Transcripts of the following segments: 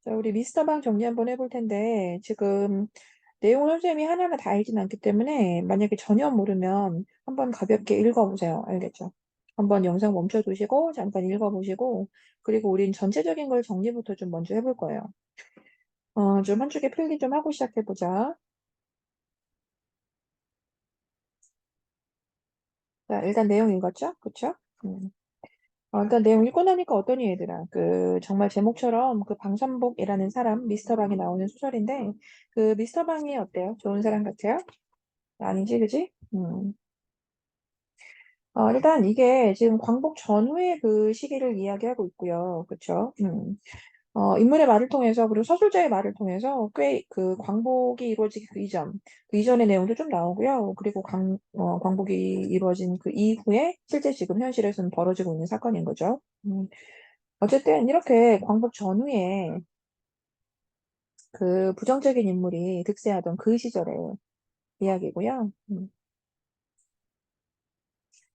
자, 우리 미스터방 정리 한번 해볼 텐데, 지금 내용을 선생님이 하나하나 다 알진 않기 때문에, 만약에 전혀 모르면 한번 가볍게 읽어보세요. 알겠죠? 한번 영상 멈춰두시고, 잠깐 읽어보시고, 그리고 우린 전체적인 걸 정리부터 좀 먼저 해볼 거예요. 좀 한쪽에 필기 좀 하고 시작해보자. 자, 일단 내용 읽었죠? 그쵸? 일단 내용 읽고 나니까 어떠니, 얘들아? 정말 제목처럼 그 방산복이라는 사람, 미스터방이 나오는 소설인데, 그 미스터방이 어때요? 좋은 사람 같아요? 아니지, 그지? 일단 이게 지금 광복 전후의 그 시기를 이야기하고 있고요. 그쵸? 인물의 말을 통해서, 그리고 서술자의 말을 통해서 꽤 그 광복이 이루어지기 그 이전의 내용도 좀 나오고요. 그리고 광복이 이루어진 그 이후에 실제 지금 현실에서는 벌어지고 있는 사건인 거죠. 어쨌든 이렇게 광복 전후에 그 부정적인 인물이 득세하던 그 시절의 이야기고요.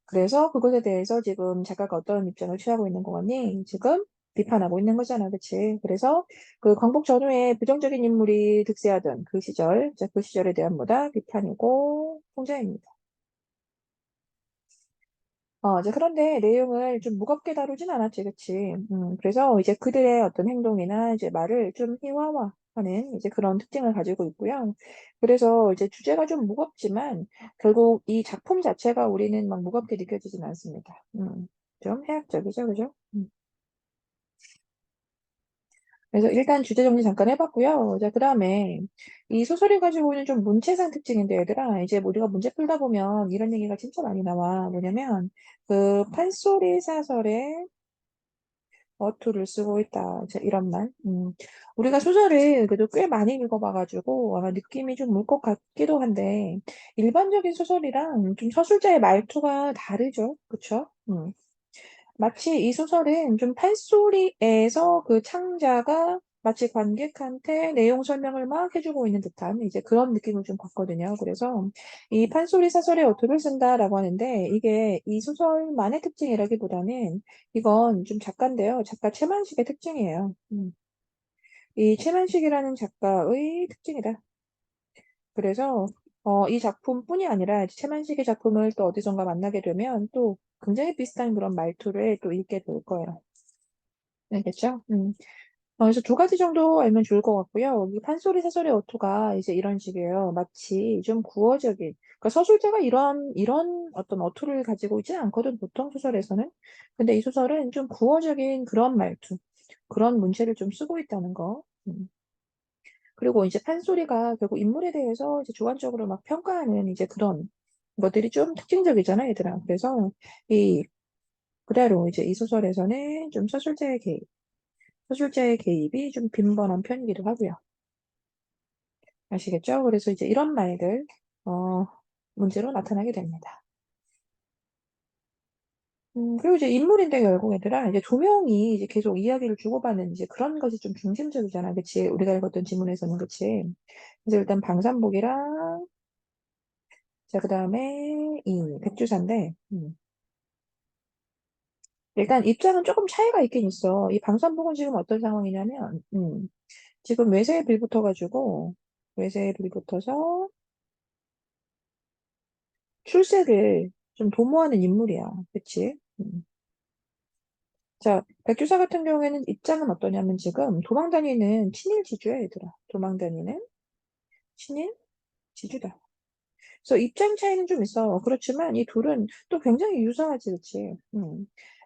그래서 그것에 대해서 지금 작가가 어떤 입장을 취하고 있는 거 같니? 지금 비판하고 있는 거잖아, 그치? 그래서 그 광복 전후에 부정적인 인물이 득세하던 그 시절, 자, 그 시절에 대한 뭐다? 비판이고 풍자입니다. 이제 그런데 내용을 좀 무겁게 다루진 않았지, 그치? 그래서 이제 그들의 어떤 행동이나 이제 말을 좀 희화화하는 이제 그런 특징을 가지고 있고요. 그래서 이제 주제가 좀 무겁지만 결국 이 작품 자체가 우리는 막 무겁게 느껴지진 않습니다. 좀 해학적이죠, 그죠? 그래서 일단 주제 정리 잠깐 해봤고요. 자, 그 다음에 이 소설이 가지고 있는 좀 문체상 특징인데, 얘들아, 이제 우리가 문제 풀다 보면 이런 얘기가 진짜 많이 나와. 뭐냐면, 그 판소리 사설에 어투를 쓰고 있다. 자, 이런 말. 우리가 소설을 그래도 꽤 많이 읽어봐가지고 아마 느낌이 좀 물 것 같기도 한데, 일반적인 소설이랑 좀 서술자의 말투가 다르죠. 그쵸? 마치 이 소설은 좀 판소리에서 그 창자가 마치 관객한테 내용 설명을 막 해주고 있는 듯한 이제 그런 느낌을 좀 받거든요. 그래서 이 판소리 사설의 어투를 쓴다라고 하는데 이게 이 소설만의 특징이라기보다는 이건 좀 작가인데요. 작가 최만식의 특징이에요. 이 최만식이라는 작가의 특징이다. 그래서 이 작품뿐이 아니라 최만식의 작품을 또 어디선가 만나게 되면 또 굉장히 비슷한 그런 말투를 또 읽게 될 거예요. 알겠죠? 그래서 두 가지 정도 알면 좋을 것 같고요. 이 판소리 사설의 어투가 이제 이런 식이에요. 마치 좀 구어적인. 그러니까 서술자가 이런 어떤 어투를 가지고 있지는 않거든, 보통 소설에서는. 근데 이 소설은 좀 구어적인 그런 말투, 그런 문체를 좀 쓰고 있다는 거. 그리고 이제 판소리가 결국 인물에 대해서 이제 주관적으로 막 평가하는 이제 그런 것들이 좀 특징적이잖아요, 얘들아. 그래서 이, 그대로 이제 이 소설에서는 좀 서술자의 개입이 좀 빈번한 편이기도 하고요. 아시겠죠? 그래서 이제 이런 말들, 어, 문제로 나타나게 됩니다. 그리고 이제 인물인데 결국 얘들아, 이제 두 명이 이제 계속 이야기를 주고받는 이제 그런 것이 좀 중심적이잖아. 그치? 우리가 읽었던 지문에서는, 그치? 그래서 일단 방산복이랑, 자, 그 다음에 이 백주사인데, 일단 입장은 조금 차이가 있긴 있어. 이 방산복은 지금 어떤 상황이냐면, 지금 외세에 빌붙어가지고, 외세에 빌붙어서 출세를 좀 도모하는 인물이야. 그치? 자, 백주사 같은 경우에는 입장은 어떠냐면 지금 도망 다니는 친일 지주야, 얘들아. 도망 다니는 친일 지주다. 그래서 입장 차이는 좀 있어. 그렇지만 이 둘은 또 굉장히 유사하지, 그치?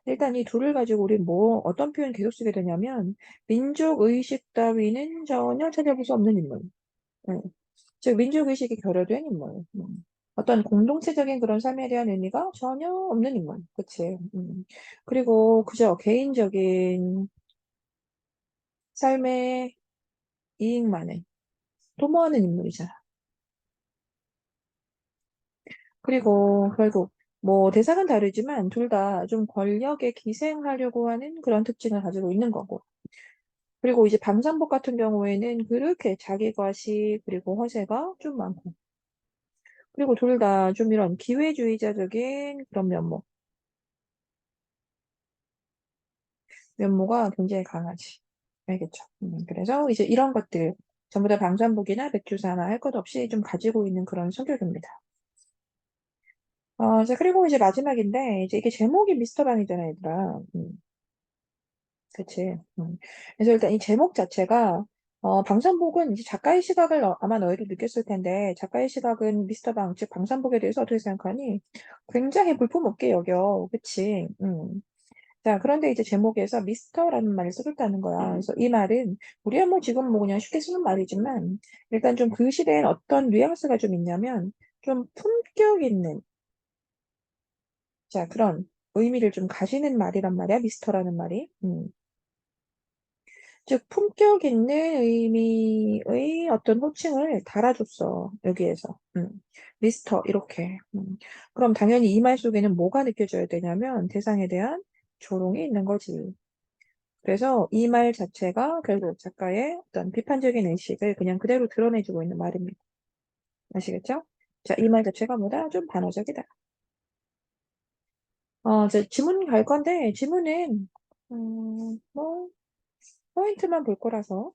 일단 이 둘을 가지고 우리 뭐, 어떤 표현 계속 쓰게 되냐면, 민족의식 따위는 전혀 찾아볼 수 없는 인물. 음. 즉, 민족의식이 결여된 인물. 어떤 공동체적인 그런 삶에 대한 의미가 전혀 없는 인물. 그치? 그리고 그저 개인적인 삶의 이익만을 도모하는 인물이잖아. 그리고 결국 뭐 대상은 다르지만 둘 다 좀 권력에 기생하려고 하는 그런 특징을 가지고 있는 거고. 그리고 이제 방산복 같은 경우에는 그렇게 자기 과시 그리고 허세가 좀 많고. 그리고 둘 다 좀 이런 기회주의자적인 그런 면모가 굉장히 강하지. 알겠죠? 그래서 이제 이런 것들 전부 다 방산복이나 맥주사나 할 것 없이 좀 가지고 있는 그런 성격입니다. 이제 그리고 이제 마지막인데 이제 이게 제목이 미스터 방이잖아, 얘들아. 그치. 그래서 일단 이 제목 자체가 방산복은 이제 작가의 시각을 아마 너희도 느꼈을 텐데 작가의 시각은 미스터 방, 즉 방산복에 대해서 어떻게 생각하니? 굉장히 볼품없게 여겨. 그치? 자, 그런데 이제 제목에서 미스터라는 말을 써줬다는 거야. 그래서 이 말은 우리가 뭐 지금 뭐 그냥 쉽게 쓰는 말이지만 일단 좀 그 시대엔 어떤 뉘앙스가 좀 있냐면 좀 품격 있는 자, 그런 의미를 좀 가지는 말이란 말이야. 미스터라는 말이. 즉 품격 있는 의미의 어떤 호칭을 달아줬어. 여기에서. 미스터 이렇게. 그럼 당연히 이 말 속에는 뭐가 느껴져야 되냐면 대상에 대한 조롱이 있는 거지. 그래서 이 말 자체가 결국 작가의 어떤 비판적인 의식을 그냥 그대로 드러내주고 있는 말입니다. 아시겠죠? 자, 이 말 자체가 뭐다? 좀 반어적이다. 이제 지문 갈 건데, 지문은, 뭐, 포인트만 볼 거라서,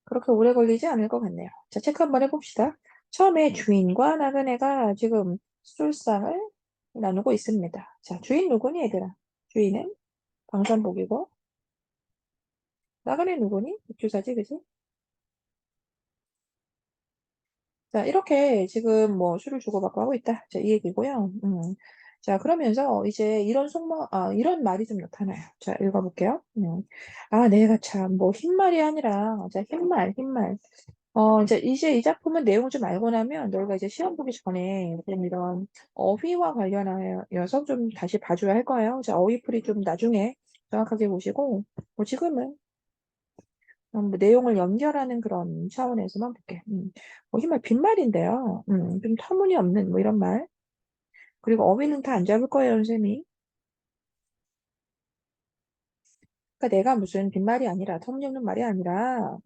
그렇게 오래 걸리지 않을 것 같네요. 자, 체크 한번 해봅시다. 처음에 주인과 나그네가 지금 술상을 나누고 있습니다. 자, 주인 누구니, 얘들아? 주인은 방산복이고, 나그네 누구니? 주사지, 그지? 자, 이렇게 지금 뭐 술을 주고받고 하고 있다. 자, 이 얘기고요. 자, 그러면서 이제 이런 말이 좀 나타나요. 자, 읽어볼게요. 내가 참, 뭐, 흰말이 아니라, 자, 흰말. 이제 이 작품은 내용을 좀 알고 나면 너희가 이제 시험 보기 전에 좀 이런 어휘와 관련하여서 좀 다시 봐줘야 할 거예요. 자, 어휘풀이 좀 나중에 정확하게 보시고, 뭐 지금은 뭐 내용을 연결하는 그런 차원에서만 볼게. 정말 빈말인데요. 좀 터무니없는 뭐 이런 말. 그리고 어휘는 다 안 잡을 거예요, 선생님이. 그러니까 내가 무슨 빈말이 아니라 터무니없는 말이 아니라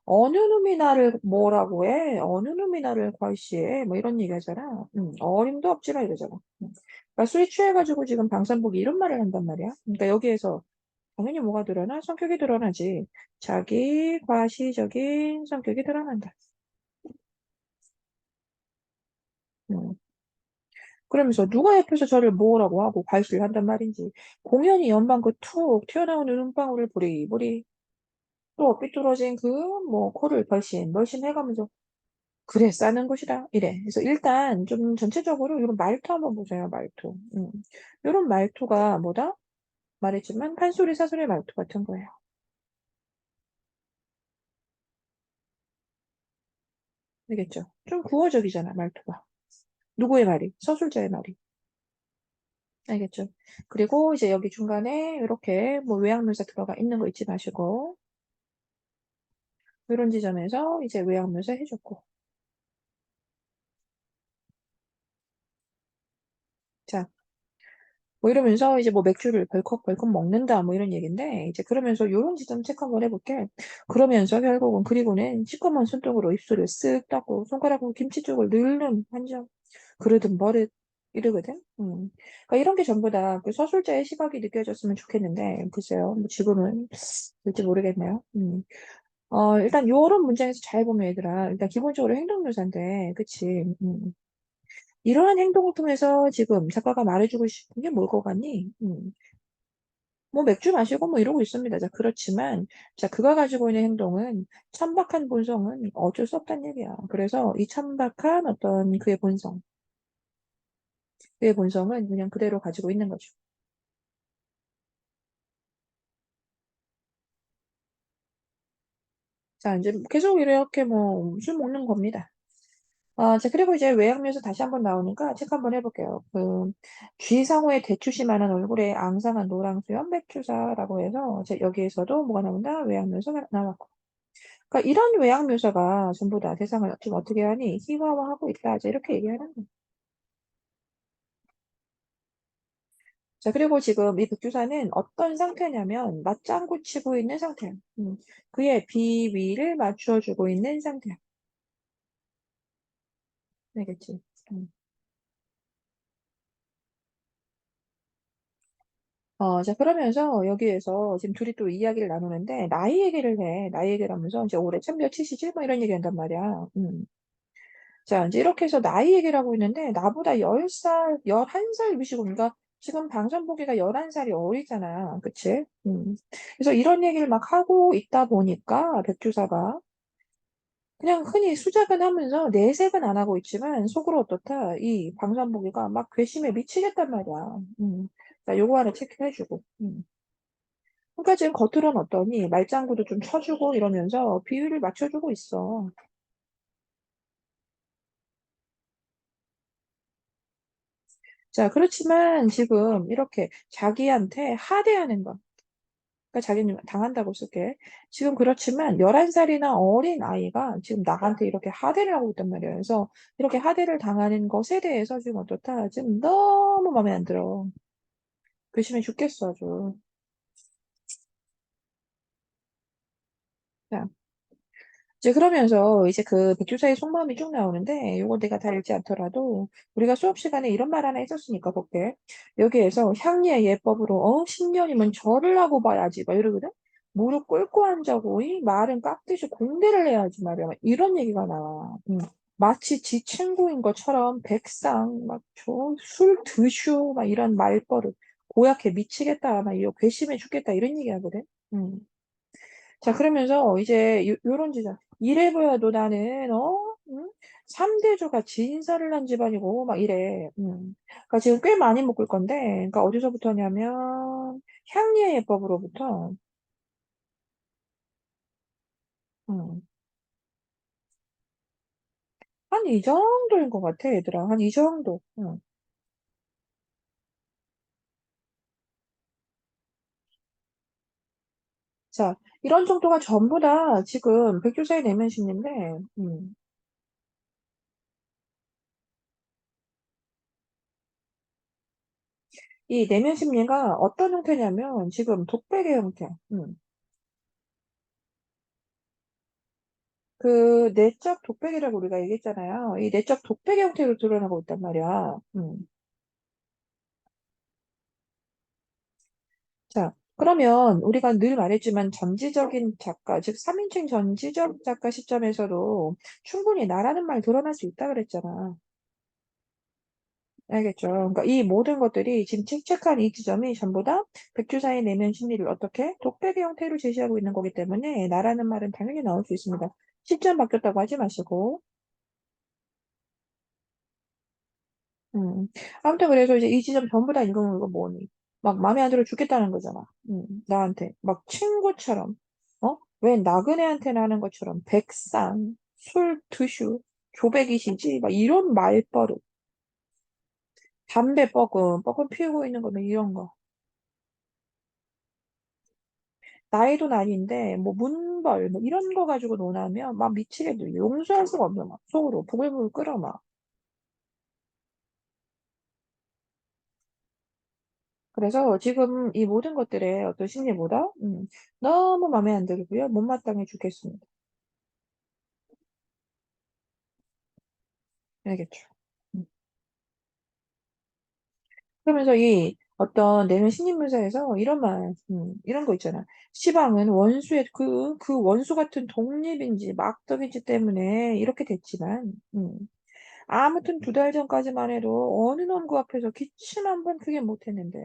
어느 놈이 나를 뭐라고 해? 어느 놈이 나를 과시해? 뭐 이런 얘기 하잖아. 어림도 없지라 이러잖아. 그러니까 술이 취해가지고 지금 방산복이 이런 말을 한단 말이야. 그러니까 여기에서 당연히 뭐가 드러나? 성격이 드러나지. 자기 과시적인 성격이 드러난다. 음. 그러면서 누가 옆에서 저를 뭐라고 하고 과시를 한단 말인지 공연히 연방 그 툭 튀어나오는 눈방울을 보리보리 또 삐뚤어진 그 뭐 코를 벌신 해가면서 그래 싸는 것이다 이래. 그래서 일단 좀 전체적으로 이런 말투 한번 보세요. 말투. 이런 말투가 뭐다? 말했지만 판소리 사소리 말투 같은 거예요. 알겠죠? 좀 구어적이잖아 말투가. 누구의 말이? 서술자의 말이. 알겠죠? 그리고 이제 여기 중간에 이렇게 뭐 외양묘사 들어가 있는 거 잊지 마시고 이런 지점에서 이제 외양묘사 해줬고 자 뭐 이러면서 이제 뭐 맥주를 벌컥벌컥 먹는다 뭐 이런 얘기인데 이제 그러면서 요런 지점 체크 한번 해볼게. 그러면서 결국은 그리고는 시커먼 손등으로 입술을 쓱 닦고 손가락으로 김치 쪽을 늘름 한 점. 그러든 버릇 이러거든. 그러니까 이런 게 전부 다 그 서술자의 시각이 느껴졌으면 좋겠는데 글쎄요. 뭐 지금은 될지 모르겠네요. 일단 요런 문장에서 잘 보면 얘들아 일단 기본적으로 행동묘사인데 그치? 이러한 행동을 통해서 지금 작가가 말해주고 싶은 게 뭘 것 같니? 뭐 맥주 마시고 뭐 이러고 있습니다. 자, 그렇지만, 자, 그가 가지고 있는 행동은 천박한 본성은 어쩔 수 없다는 얘기야. 그래서 이 천박한 어떤 그의 본성은 그냥 그대로 가지고 있는 거죠. 자, 이제 계속 이렇게 뭐 술 먹는 겁니다. 자, 그리고 이제 외양면에서 다시 한번 나오니까 체크 한번 해볼게요. 쥐상호의 대추씨만한 얼굴에 앙상한 노랑수염 백주사라고 해서 여기에서도 뭐가 나온다? 외양면서 나왔고. 그러니까 이런 외양 묘사가 전부 다 세상을 지금 어떻게 하니? 희화화하고 있다. 이제 이렇게 얘기하는 거예요. 자, 그리고 지금 이 백두산은 어떤 상태냐면 맞장구 치고 있는 상태야. 그의 비위를 맞춰주고 있는 상태야. 알겠지? 음. 자, 그러면서 여기에서 지금 둘이 또 이야기를 나누는데, 나이 얘기를 해. 나이 얘기를 하면서, 이제 올해 참 몇이시지? 뭐 이런 얘기 한단 말이야. 자, 이제 이렇게 해서 나이 얘기를 하고 있는데, 나보다 10살, 11살 위시고, 그러니까 지금 방송보기가 11살이 어리잖아. 그치? 그래서 이런 얘기를 막 하고 있다 보니까, 백주사가, 그냥 흔히 수작은 하면서 내색은 안 하고 있지만, 속으로 어떻다, 이 방송보기가 막 괘씸해 미치겠단 말이야. 자, 요거 하나 체크해주고. 그러니까 지금 겉으로는 어떠니, 말장구도 좀 쳐주고 이러면서 비율을 맞춰주고 있어. 자, 그렇지만 지금 이렇게 자기한테 하대하는 거. 그러니까 자기는 당한다고 쓸게. 지금 그렇지만 11살이나 어린 아이가 지금 나한테 이렇게 하대를 하고 있단 말이에요. 그래서 이렇게 하대를 당하는 것에 대해서 지금 어떻다. 지금 너무 마음에 안 들어. 괘씸해 죽겠어, 아주. 자, 이제 그러면서 이제 그 백주사의 속마음이 쭉 나오는데 요거 내가 다 읽지 않더라도 우리가 수업 시간에 이런 말 하나 했었으니까 볼게. 여기에서 향리의 예법으로 10년이면 절을 하고 봐야지 막 이러거든. 무릎 꿇고 앉자고 이 말은 깍듯이 공대를 해야지 말이야. 막 이런 얘기가 나와. 마치 지 친구인 것처럼 백상 막술 드슈 막 이런 말버릇 고약해 미치겠다 막 이거 괘씸해 죽겠다 이런 얘기 하거든. 음. 자, 그러면서 이제 요런 지점. 이래봐야도 나는, 응? 3대조가 진사를 한 집안이고, 막 이래. 그러니까 지금 꽤 많이 묶을 건데, 그러니까 어디서부터냐면, 향리의 예법으로부터, 음, 한 이 정도인 것 같아, 얘들아. 한 이 정도. 자, 이런 정도가 전부 다 지금 백조사의 내면 심리인데, 이 내면 심리가 어떤 형태냐면, 지금 독백의 형태. 그 내적 독백이라고 우리가 얘기했잖아요. 이 내적 독백의 형태로 드러나고 있단 말이야. 자, 그러면 우리가 늘 말했지만 전지적인 작가, 즉 3인칭 전지적 작가 시점에서도 충분히 나라는 말 드러날 수 있다 그랬잖아. 알겠죠? 그러니까 이 모든 것들이 지금 책책한 이 지점이 전부 다 백주사의 내면 심리를 어떻게 독백의 형태로 제시하고 있는 거기 때문에 나라는 말은 당연히 나올 수 있습니다. 시점 바뀌었다고 하지 마시고. 음. 아무튼 그래서 이제 이 지점 전부 다 읽으면 이거 뭐니? 막 마음에 안 들어 죽겠다는 거잖아. 나한테. 막 친구처럼. 왜 나그네한테나 하는 것처럼 백상, 술 드슈, 조백이시지? 막 이런 말버릇. 담배 뻐금 피우고 있는 거, 뭐 이런 거. 나이도 나이인데, 뭐 문벌, 뭐 이런 거 가지고 논하면 막 미치겠어. 용서할 수가 없어. 막 속으로 부글부글 끓어 막. 그래서 지금 이 모든 것들의 어떤 심리보다 너무 마음에 안 들고요. 못마땅해 죽겠습니다. 알겠죠? 음. 그러면서 이 어떤 내면 심리묘사에서 이런 말, 이런 거 있잖아. 시방은 원수의 그 원수 같은 독립인지 막덕인지 때문에 이렇게 됐지만, 아무튼 2달 전까지만 해도 어느 놈 그 앞에서 기침 한 번 크게 못했는데,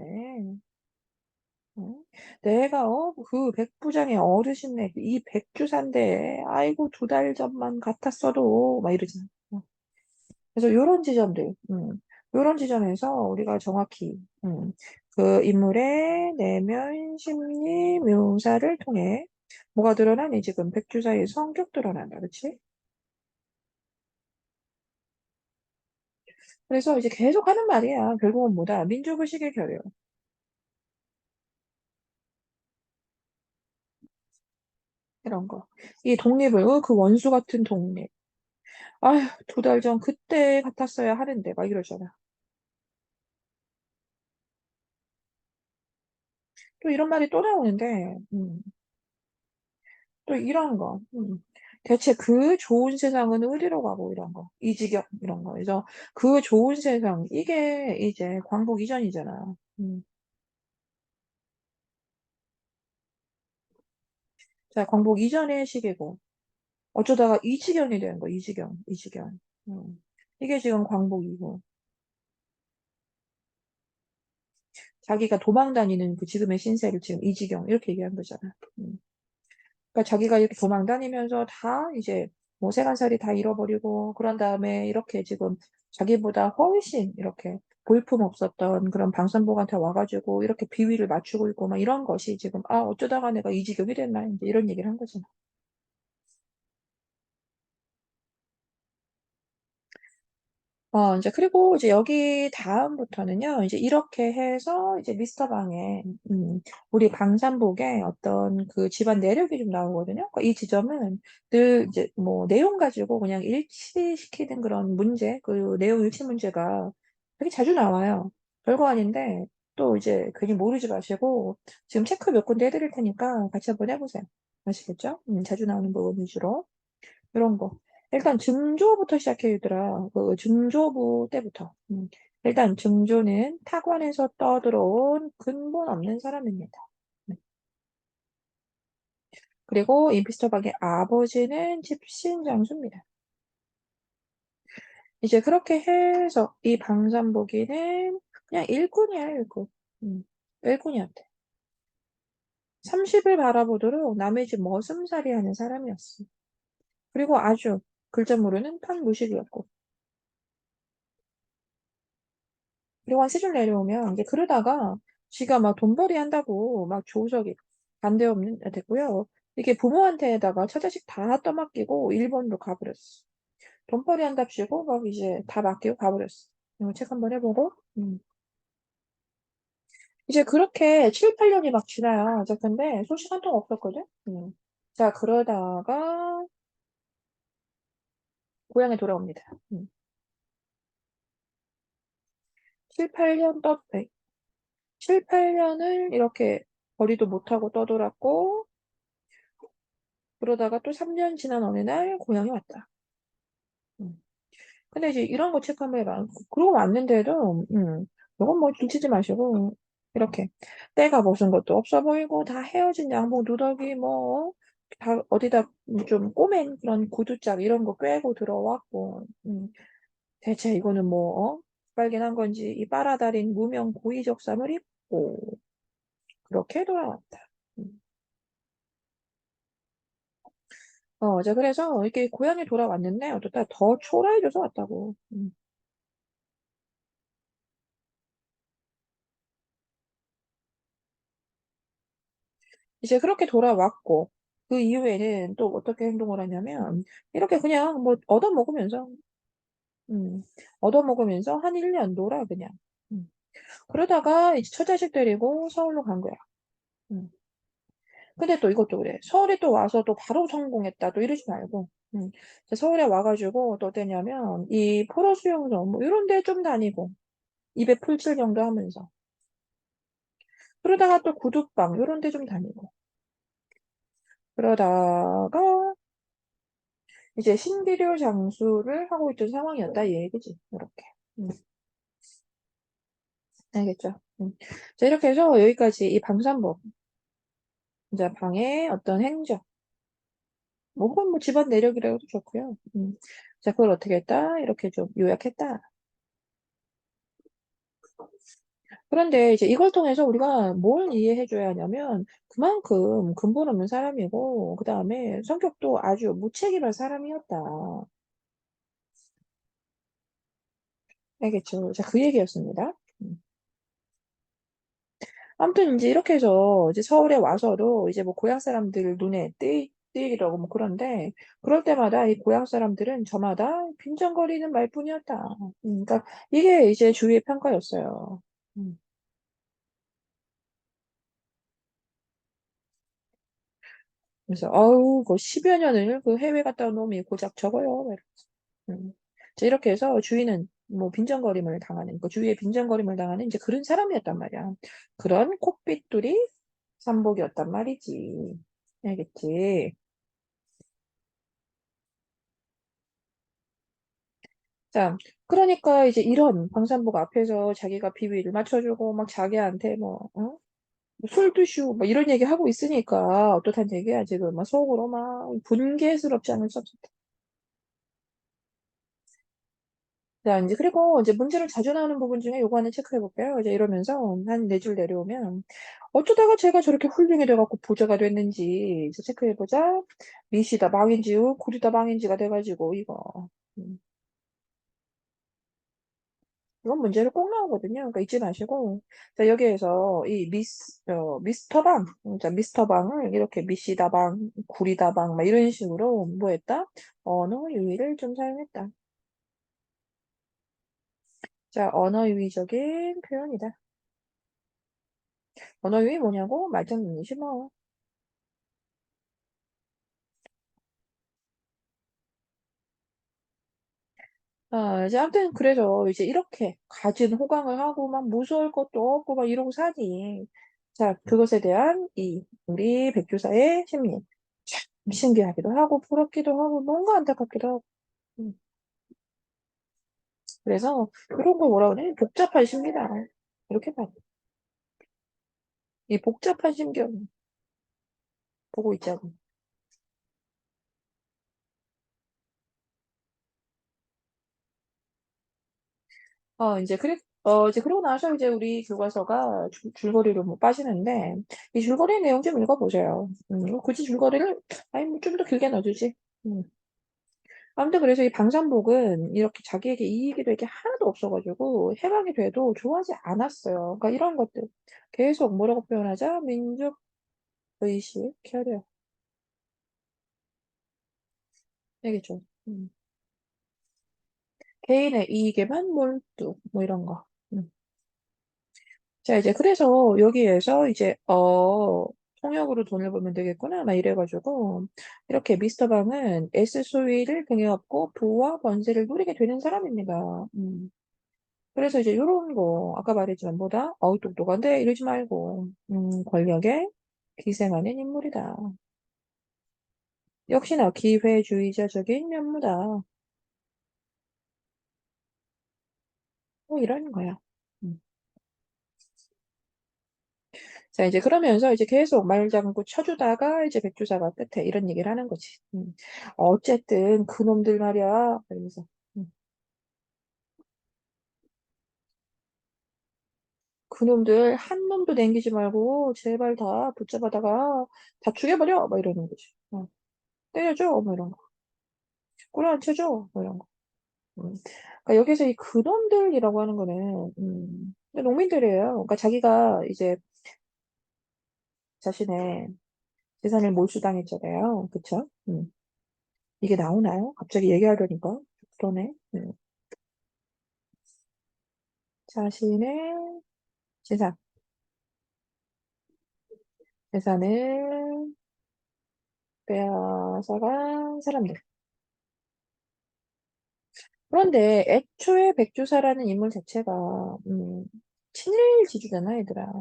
어? 내가 그 백부장의 어르신네 이 백주산데 아이고 2달 전만 같았어도 막 이러잖아. 그래서 요런 지점들, 요런 지점에서 우리가 정확히 그 인물의 내면 심리 묘사를 통해 뭐가 드러나니 지금 백주사의 성격 드러난다, 그렇지? 그래서 이제 계속 하는 말이야. 결국은 뭐다? 민족의식의 결여. 이런 거. 이 독립을, 그 원수 같은 독립. 아휴, 2달 전 그때 같았어야 하는데, 막 이러잖아. 또 이런 말이 또 나오는데, 또 이런 거. 대체 그 좋은 세상은 어디로 가고 이런 거. 이지경 이런 거. 그래서 그 좋은 세상, 이게 이제 광복 이전이잖아. 자, 광복 이전의 시기고. 어쩌다가 이지경이 되는 거야, 이지경, 이지경. 이게 지금 광복 이후. 자기가 도망 다니는 그 지금의 신세를 지금 이지경, 이렇게 얘기한 거잖아. 그러니까 자기가 이렇게 도망 다니면서 다 이제 뭐 세간살이 다 잃어버리고 그런 다음에 이렇게 지금 자기보다 훨씬 이렇게 볼품 없었던 그런 방선복한테 와가지고 이렇게 비위를 맞추고 있고 막 이런 것이 지금 아 어쩌다가 내가 이 지경이 됐나 이제 이런 얘기를 한 거잖아. 이제 그리고 이제 여기 다음부터는요, 이제 이렇게 해서 이제 미스터 방에, 우리 방산복에 어떤 그 집안 내력이 좀 나오거든요. 그러니까 이 지점은 늘 이제 뭐 내용 가지고 그냥 일치시키는 그런 문제, 그 내용 일치 문제가 되게 자주 나와요. 별거 아닌데 또 이제 괜히 모르지 마시고 지금 체크 몇 군데 해드릴 테니까 같이 한번 해보세요. 아시겠죠? 자주 나오는 부분 위주로. 이런 거. 일단 증조부터 시작해 주더라. 그 증조부 때부터. 일단 증조는 타관에서 떠들어온 근본 없는 사람입니다. 음. 그리고 임피스토박의 아버지는 집신장수입니다. 이제 그렇게 해서 이 방산복이는 그냥 일꾼이야, 일꾼. 음, 일꾼이었대. 30을 바라보도록 남의 집 머슴살이 하는 사람이었어. 그리고 아주 글자 모르는 판무식이었고. 그리고 한 3줄 내려오면 이제 그러다가 지가 막 돈벌이 한다고 막 조석이 반대 없는 됐고요. 이게 부모한테다가 처자식 다 떠맡기고 일본으로 가버렸어. 돈벌이 한답시고 막 이제 다 맡기고 가버렸어. 이거 책 한번 해보고. 이제 그렇게 7, 8년이 막 지나요. 이제 근데 소식 한 통 없었거든. 자 그러다가 고향에 돌아옵니다. 7, 8년 7, 8년을 이렇게 벌이도 못하고 떠돌았고 그러다가 또 3년 지난 어느 날 고향에 왔다. 음. 근데 이제 이런 거 체크하면 해봐. 그러고 왔는데도, 이건 뭐 눈치지 마시고, 이렇게. 때가 벗은 것도 없어 보이고, 다 헤어진 양복 누더기, 뭐, 다 어디다 좀 꼬맨 그런 구두짝 이런 거 꿰고 들어왔고, 대체 이거는 뭐, 빨갱한 건지, 이 빨아다린 무명 고의적삼을 입고, 그렇게 돌아왔다. 음. 이제 그래서 이렇게 고향에 돌아왔는데, 어떻다 더 초라해져서 왔다고. 이제 그렇게 돌아왔고, 그 이후에는 또 어떻게 행동을 하냐면, 이렇게 그냥 뭐 얻어먹으면서, 음, 얻어먹으면서 한 1년 놀아, 그냥. 음. 그러다가 이제 처자식 데리고 서울로 간 거야. 음. 근데 또 이것도 그래. 서울에 또 와서 또 바로 성공했다. 또 이러지 말고. 이제 서울에 와가지고 또 어땠냐면, 이 포로 수용소, 뭐 이런 데 좀 다니고, 입에 풀칠 정도 하면서. 그러다가 또 구두방, 이런 데 좀 다니고. 그러다가 이제 신비료 장수를 하고 있던 상황이었다 이 얘기지. 이렇게. 음, 알겠죠? 자, 이렇게 해서 여기까지 이 방산법, 이제 방의 어떤 행적, 뭐 혹은 뭐 집안 내력이라고 해도 좋고요. 자, 그걸 어떻게 했다? 이렇게 좀 요약했다. 그런데 이제 이걸 통해서 우리가 뭘 이해해줘야 하냐면 그만큼 근본 없는 사람이고 그 다음에 성격도 아주 무책임한 사람이었다. 알겠죠? 자, 그 얘기였습니다. 아무튼 이제 이렇게 해서 이제 서울에 와서도 이제 뭐 고향 사람들 눈에 띄기도 뭐 그런데 그럴 때마다 이 고향 사람들은 저마다 빈정거리는 말뿐이었다. 그러니까 이게 이제 주위의 평가였어요. 음. 그래서 아우 그 10여 년을 그 해외 갔다 온 놈이 고작 저거요. 막 이러면서. 음. 자, 이렇게 해서 주위는 뭐 빈정거림을 당하는 그 주위에 빈정거림을 당하는 이제 그런 사람이었단 말이야. 그런 콧빛들이 삼복이었단 말이지. 알겠지? 자, 그러니까 이제 이런 방산복 앞에서 자기가 비위를 맞춰주고 막 자기한테 뭐, 어? 술 드시고 막 이런 얘기 하고 있으니까 어떻단 얘기야 지금 막 속으로 막 분개스럽지 않을 수 없었다. 자 이제 그리고 이제 문제를 자주 나오는 부분 중에 요거 하나 체크해 볼게요. 이제 이러면서 한 네 줄 내려오면 어쩌다가 제가 저렇게 훌륭이 돼갖고 부자가 됐는지 이제 체크해 보자. 미시다 망인지 구리다 망인지가 돼가지고 이거. 음. 이건 문제를 꼭 나오거든요. 그러니까 잊지 마시고. 자, 여기에서 이 미스터 방, 자, 미스터 방을 이렇게 미시다 방, 구리다 방, 막 이런 식으로 뭐 했다? 언어 유희를 좀 사용했다. 자, 언어 유희적인 표현이다. 언어 유희 뭐냐고? 말장난이지 뭐. 아, 이제 아무튼 그래서 이제 이렇게 가진 호강을 하고 막 무서울 것도 없고 막 이러고 사니. 자, 그것에 대한 우리 백교사의 심리. 참 신기하기도 하고 부럽기도 하고 뭔가 안타깝기도 하고. 음. 그래서 그런 거 뭐라 그래? 복잡한 심리다. 이렇게 봐. 이 복잡한 심경 보고 있자고. 이제 그러고 나서 이제 우리 교과서가 줄거리로 뭐 빠지는데, 이 줄거리 내용 좀 읽어보세요. 굳이 줄거리를, 아니, 뭐 좀 더 길게 넣어주지. 음. 아무튼 그래서 이 방산복은 이렇게 자기에게 이익이 될 게 하나도 없어가지고 해방이 돼도 좋아하지 않았어요. 그러니까 이런 것들 계속 뭐라고 표현하자? 민족 의식, 결여. 알겠죠? 개인의 이익에만 몰두, 뭐 이런 거. 음. 자, 이제 그래서 여기에서 이제, 통역으로 돈을 벌면 되겠구나, 막 이래가지고, 이렇게 미스터 방은 S 소위를 등에 업고 부와 번세를 누리게 되는 사람입니다. 그래서 이제 요런 거, 아까 말했지만 뭐다? 어우, 똑똑한데? 이러지 말고, 권력에 기생하는 인물이다. 역시나 기회주의자적인 면모다. 뭐 이런 거야. 음. 자, 이제 그러면서 이제 계속 말 잠고 쳐주다가 이제 백주사가 끝에 이런 얘기를 하는 거지. 어쨌든 그놈들 말이야. 이러면서. 그놈들 한 놈도 남기지 말고 제발 다 붙잡아다가 다 죽여버려. 막 이러는 거지. 때려줘. 뭐 이런 거. 꼬리안 쳐줘. 뭐 이런 거. 그러니까 여기서 이 그놈들이라고 하는 거는, 농민들이에요. 그러니까 자기가 이제 자신의 재산을 몰수당했잖아요. 그쵸? 이게 나오나요? 갑자기 얘기하려니까. 그러네. 자신의 재산, 재산을 빼앗아간 사람들. 그런데 애초에 백주사라는 인물 자체가, 친일 지주잖아, 얘들아.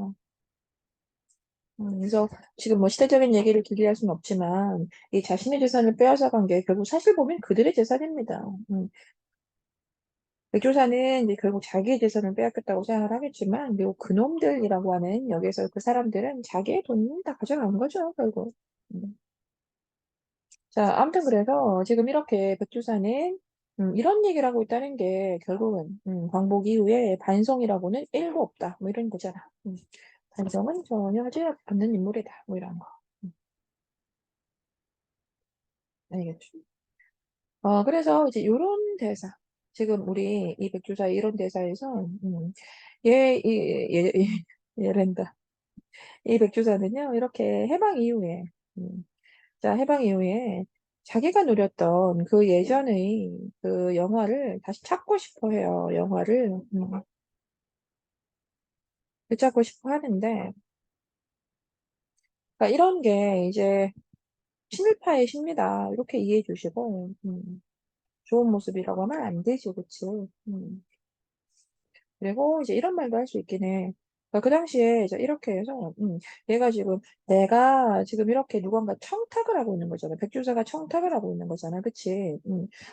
그래서 지금 뭐 시대적인 얘기를 길게 할 수는 없지만, 이 자신의 재산을 빼앗아간 게 결국 사실 보면 그들의 재산입니다. 백조사는 이제 결국 자기의 재산을 빼앗겼다고 생각을 하겠지만, 요 그놈들이라고 하는 여기서 그 사람들은 자기의 돈 다 가져간 거죠, 결국. 음. 자, 아무튼 그래서 지금 이렇게 백두산은 이런 얘기를 하고 있다는 게 결국은 광복 이후에 반성이라고는 일도 없다. 뭐 이런 거잖아. 반성은 전혀 하지 않는 인물이다. 뭐 이런 거. 음, 알겠죠? 그래서 이제 요런 대사. 지금 우리 이 백두사의 이런 대사에서 얘랜다. 이 백두사는요, 이렇게 해방 이후에 음, 자, 해방 이후에 자기가 누렸던 그 예전의 그 영화를 다시 찾고 싶어 해요. 영화를 되찾고 싶어 하는데, 그러니까 이런 게 이제 친일파의 심리다. 이렇게 이해해 주시고, 좋은 모습이라고 하면 안 되죠. 그치? 그리고 이제 이런 말도 할 수 있긴 해. 그러니까 그 당시에 이제 이렇게 해서, 얘가 지금, 내가 지금 이렇게 누군가 청탁을 하고 있는 거잖아. 백주사가 청탁을 하고 있는 거잖아. 그치?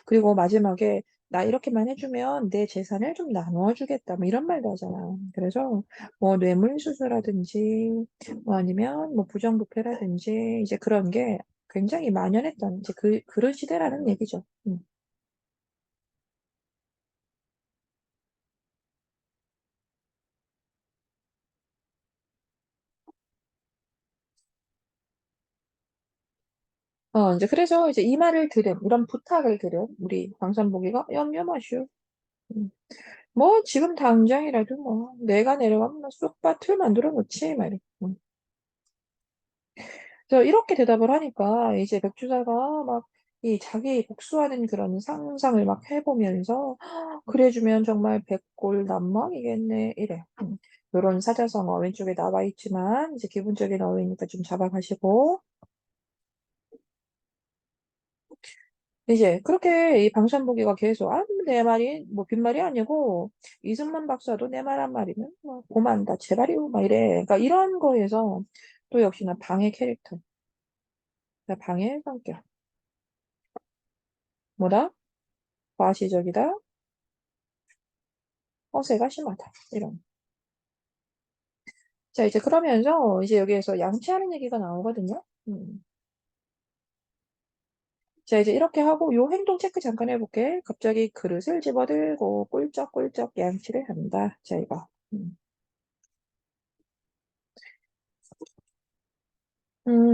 그리고 마지막에, 나 이렇게만 해주면 내 재산을 좀 나누어주겠다. 뭐 이런 말도 하잖아. 그래서, 뭐 뇌물수수라든지, 뭐 아니면 뭐 부정부패라든지, 이제 그런 게 굉장히 만연했던, 이제 그런 시대라는 얘기죠. 이제 그래서 이제 이 말을 들은, 이런 부탁을 들은 우리 광산보기가 염려마슈. 음. 뭐 지금 당장이라도 뭐 내가 내려가면 쑥밭을 만들어 놓지 말이야. 그래서 이렇게 대답을 하니까 이제 백주사가 막 이 자기 복수하는 그런 상상을 막 해보면서 그래주면 정말 백골난망이겠네 이래. 요런 사자성어 왼쪽에 나와 있지만 이제 기본적인 어휘니까 좀 잡아가시고 이제 그렇게 이 방산보기가 계속 내 말이 뭐 빈말이 아니고 이승만 박사도 내 말 한 마리면 뭐 고만다 제발이오 막 이래. 그러니까 이런 거에서 또 역시나 방해 캐릭터, 그러니까 방해 성격, 뭐다? 과시적이다, 허세가 심하다 이런. 자 이제 그러면서 이제 여기에서 양치하는 얘기가 나오거든요. 자 이제 이렇게 하고 요 행동 체크 잠깐 해볼게. 갑자기 그릇을 집어들고 꿀쩍꿀쩍 양치를 한다. 자 이거.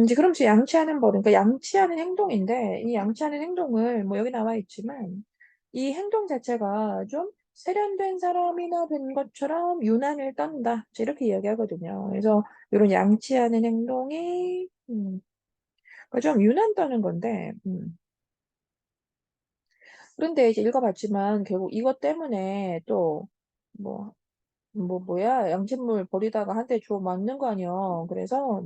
이제 그러면서 양치하는 법, 그러니까 양치하는 행동인데, 이 양치하는 행동을, 뭐 여기 나와 있지만, 이 행동 자체가 좀 세련된 사람이나 된 것처럼 유난을 떤다. 이렇게 이야기하거든요. 그래서 이런 양치하는 행동이, 그좀 유난 떠는 건데, 그런데 이제 읽어봤지만, 결국 이것 때문에 또, 뭐, 뭐야, 양친물 버리다가 한 대 주워 맞는 거 아니야. 그래서,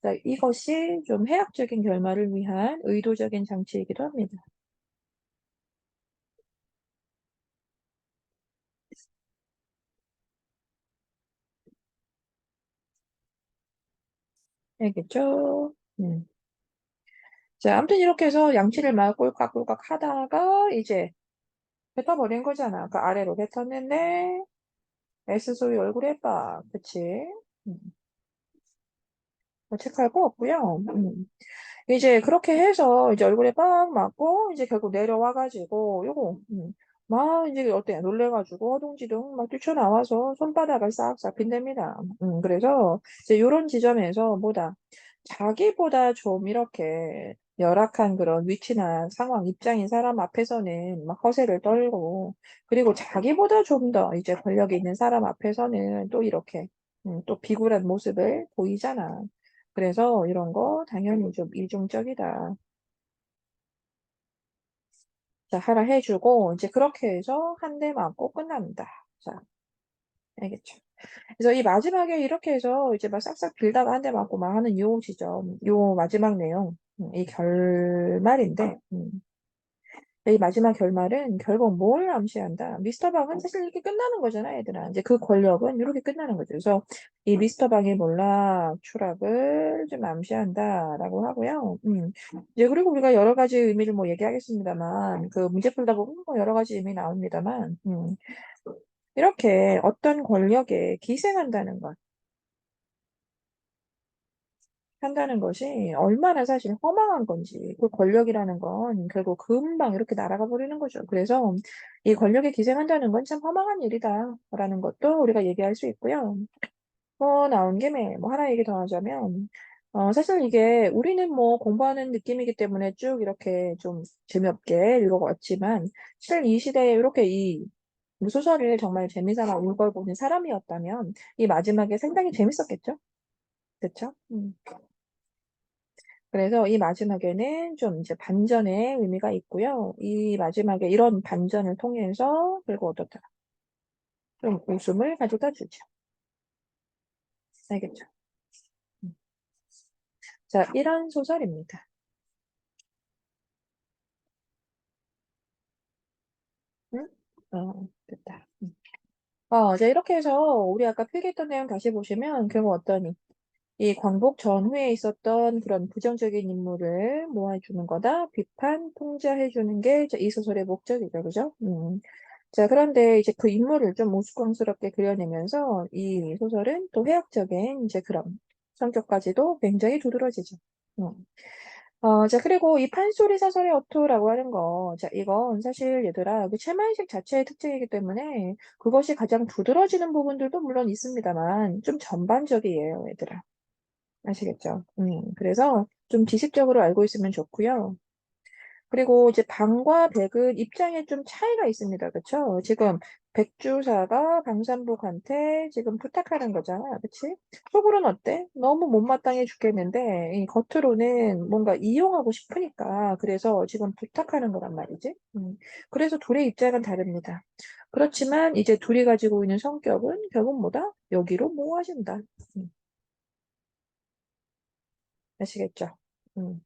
자, 이것이 좀 해악적인 결말을 위한 의도적인 장치이기도 합니다. 알겠죠? 자, 아무튼 이렇게 해서 양치를 막 꼴깍꼴깍 하다가 이제 뱉어버린 거잖아. 그 아래로 뱉었는데 S소의 얼굴에 빡, 그치? 음, 뭐 체크할 거 없고요. 이제 그렇게 해서 이제 얼굴에 빡 맞고 이제 결국 내려와가지고 요거 막 이제 어때 놀래가지고 허둥지둥 막 뛰쳐나와서 손바닥을 싹싹 빈댑니다. 그래서 이제 요런 지점에서 뭐다 자기보다 좀 이렇게 열악한 그런 위치나 상황 입장인 사람 앞에서는 막 허세를 떨고 그리고 자기보다 좀 더 이제 권력이 있는 사람 앞에서는 또 이렇게 또 비굴한 모습을 보이잖아. 그래서 이런 거 당연히 좀 이중적이다. 자, 하라 해주고, 이제 그렇게 해서 한 대 맞고 끝납니다. 자, 알겠죠? 그래서 이 마지막에 이렇게 해서 이제 막 싹싹 빌다가 한 대 맞고 막 하는 요 지점, 요 마지막 내용, 이 결말인데, 이 마지막 결말은 결국 뭘 암시한다? 미스터 박은 사실 이렇게 끝나는 거잖아, 얘들아. 이제 그 권력은 이렇게 끝나는 거죠. 그래서 이 미스터 박의 몰락, 추락을 좀 암시한다라고 하고요. 이제 그리고 우리가 여러 가지 의미를 뭐 얘기하겠습니다만, 그 문제 풀다 보면 뭐 여러 가지 의미 나옵니다만, 이렇게 어떤 권력에 기생한다는 것. 한다는 것이 얼마나 사실 허망한 건지, 그 권력이라는 건 결국 금방 이렇게 날아가 버리는 거죠. 그래서 이 권력에 기생한다는 건 참 허망한 일이다라는 것도 우리가 얘기할 수 있고요. 나온 김에 뭐 하나 얘기 더 하자면, 사실 이게 우리는 뭐 공부하는 느낌이기 때문에 쭉 이렇게 좀 재미없게 읽어왔지만, 사실 이 시대에 이렇게 이 소설을 정말 재미삼아 읽어보는 사람이었다면, 이 마지막에 상당히 재밌었겠죠? 그쵸? 그래서 이 마지막에는 좀 이제 반전의 의미가 있고요. 이 마지막에 이런 반전을 통해서 그리고 어떻다? 좀 웃음을 가져다 주죠. 알겠죠? 음. 자, 이런 소설입니다. 응? 됐다. 자, 이렇게 해서 우리 아까 필기했던 내용 다시 보시면 결국 어떠니? 이 광복 전후에 있었던 그런 부정적인 인물을 모아주는 거다. 비판, 통제해주는 게 이 소설의 목적이죠. 그죠? 자, 그런데 이제 그 인물을 좀 우스꽝스럽게 그려내면서 이 소설은 또 해학적인 이제 그런 성격까지도 굉장히 두드러지죠. 음. 자, 그리고 이 판소리 사설의 어투라고 하는 거. 자, 이건 사실 얘들아, 그 체면식 자체의 특징이기 때문에 그것이 가장 두드러지는 부분들도 물론 있습니다만 좀 전반적이에요, 얘들아. 아시겠죠? 그래서 좀 지식적으로 알고 있으면 좋고요. 그리고 이제 방과 백은 입장에 좀 차이가 있습니다. 그쵸? 지금 백주사가 방산복한테 지금 부탁하는 거잖아. 그치? 속으로는 어때? 너무 못마땅해 죽겠는데, 이 겉으로는 뭔가 이용하고 싶으니까, 그래서 지금 부탁하는 거란 말이지. 그래서 둘의 입장은 다릅니다. 그렇지만 이제 둘이 가지고 있는 성격은 결국 뭐다? 여기로 모아진다. 음, 아시겠죠? 음.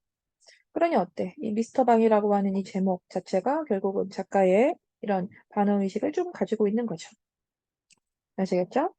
그러니 어때? 이 미스터 방이라고 하는 이 제목 자체가 결국은 작가의 이런 반응의식을 좀 가지고 있는 거죠. 아시겠죠?